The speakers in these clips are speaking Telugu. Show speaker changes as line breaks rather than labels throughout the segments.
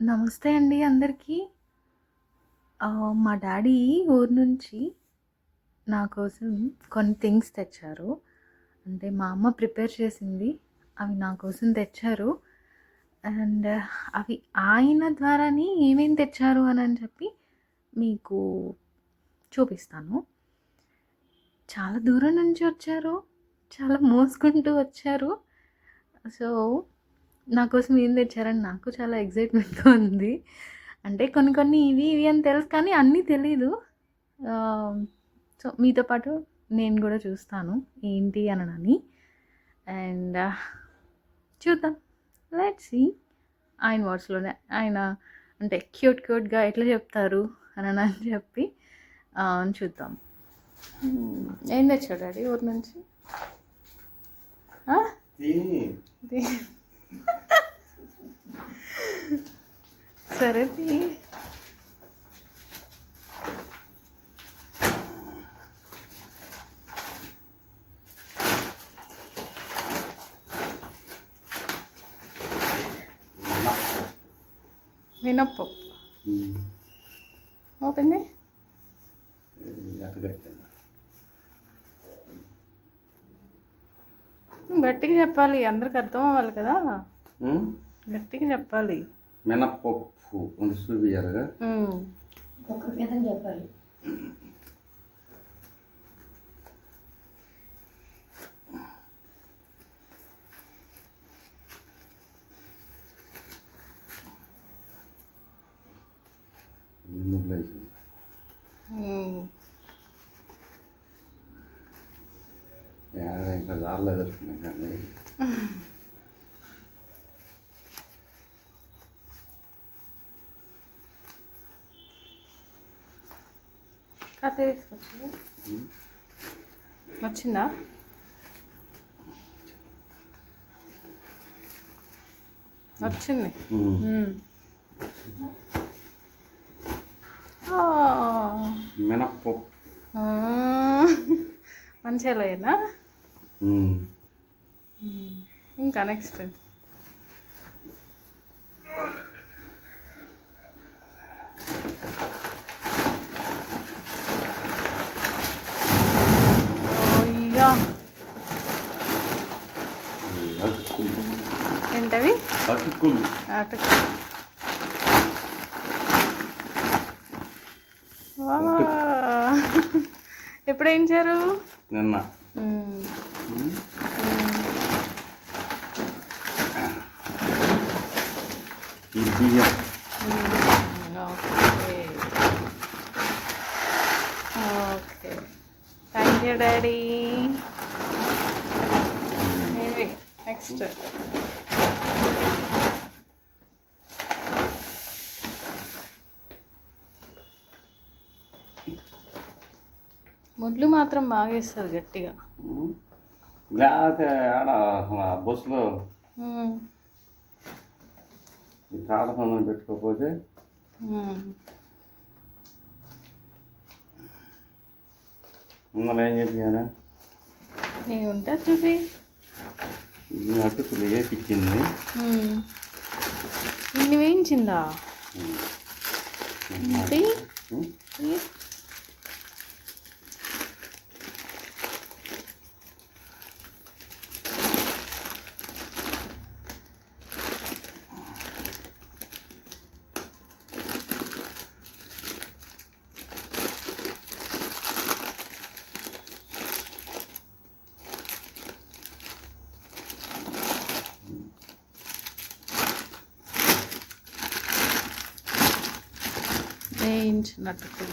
నమస్తే అండి అందరికీ. మా డ్యాడీ ఊరు నుంచి నా కోసం కొన్ని థింగ్స్ తెచ్చారు. అంటే మా అమ్మ ప్రిపేర్ చేసింది. అవి నా కోసం తెచ్చారు. అండ్ అవి ఆయన ద్వారానే ఏమేం తెచ్చారు అని చెప్పి మీకు చూపిస్తాను. చాలా దూరం నుంచి వచ్చారు. చాలా మోసుకుంటూ వచ్చారు. సో, నా కోసం ఏం తెచ్చారని నాకు చాలా ఎక్సైట్‌మెంట్‌గా ఉంది. అంటే కొన్ని కొన్ని ఇవి అని తెలుసు కానీ అన్నీ తెలీదు. సో, మీతో పాటు నేను గూడా చూస్తాను ఏంటి అనని. అండ్ చూద్దాం. Let's see. ఆయన వర్డ్స్‌లోనే ఆయన అంటే క్యూట్‌గా ఎట్లా చెప్తారు అని చెప్పి చూద్దాం. ఏం తెచ్చావు డాడీ ఊరు నుంచి? సరే మినప్పప్పు ఓపెన్ చేయి. గట్టిగా చెప్పాలి, అందరికి అర్థం అవ్వాలి కదా. గట్టిగా చెప్పాలి.
మినప్పప్పు ఉంది చూపియాలిగా.
చెప్పాలి.
ఇంకా దారిలో ఎదుర్కొన్నాయి కానీ
కథ తీసుకొచ్చింది. వచ్చిందా? వచ్చింది.
మినప్పప్పు
మంచిగా లేనా? ఇంకా నెక్స్ట్ ఏంటవి?
అటుకులు.
ఎప్పుడు వేయించారు?
నిన్న. ఈ బియ్యం.
Okay thank you daddy. Next ముడ్లు మాత్రం బాగా వేస్తారు గట్టిగా.
లేకపోతే ఆడ బస్సులో తాళ సందం పెట్టుకోకపోతే మిమ్మల్ని ఏం చెప్పాను?
నేను ఉంటా చూపి.
అటుకులు వేపించింది.
ఇన్ని వేయించిందా? వేయించినట్టు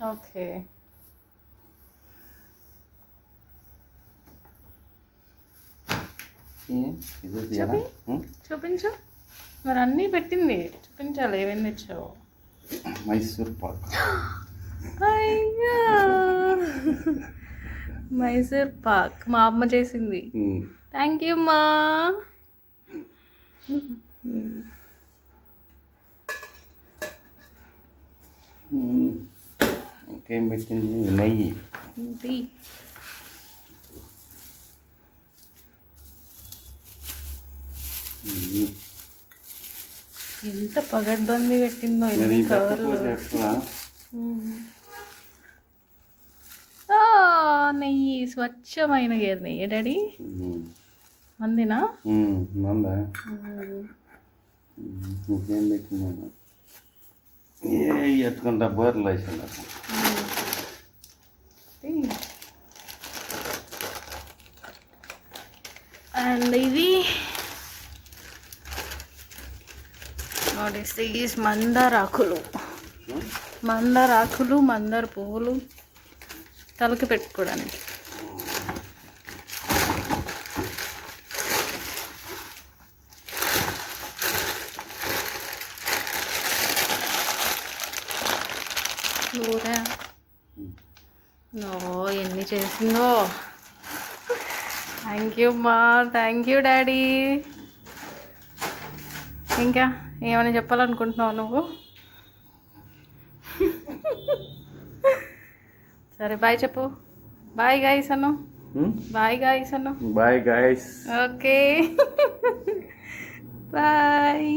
ఓకే. చూపించు. మరి అన్నీ పెట్టింది చూపించాలి. ఏమేమి తెచ్చావు?
మైసూర్ పాక్.
అయ్యో మైసూర్ పాక్ మా అమ్మ చేసింది. థ్యాంక్ యూ మా.
ఇంకేం పెట్టింది నెయ్యి.
ఇది ఎంత పగడ్బందీ పెట్టిందో
మరి
ఎన్ని కవర్లు.
పెట్టకపోతే ఎట్లా?
నెయ్యి స్వచ్ఛమైన గేదె నెయ్యి డాడీ. మందినా
మందా ఇంకేం పెట్టిందా? ఎత్తుకుంటా బోర్లు వేసింది.
అండ్ ఇది నోటీస్ మందారాకులు, మందార పువ్వులు తలకి పెట్టుకోవడానికి. ఎన్ని చేసిందో. థ్యాంక్ యూ మా, థ్యాంక్ యూ డాడీ. ఇంకా ఏమైనా చెప్పాలనుకుంటున్నావు నువ్వు? సరే బాయ్ చెప్పు. బాయ్ గాయ్స్ అను. బాయ్ గాయ్స్ అను.
Bye guys.
Okay bye.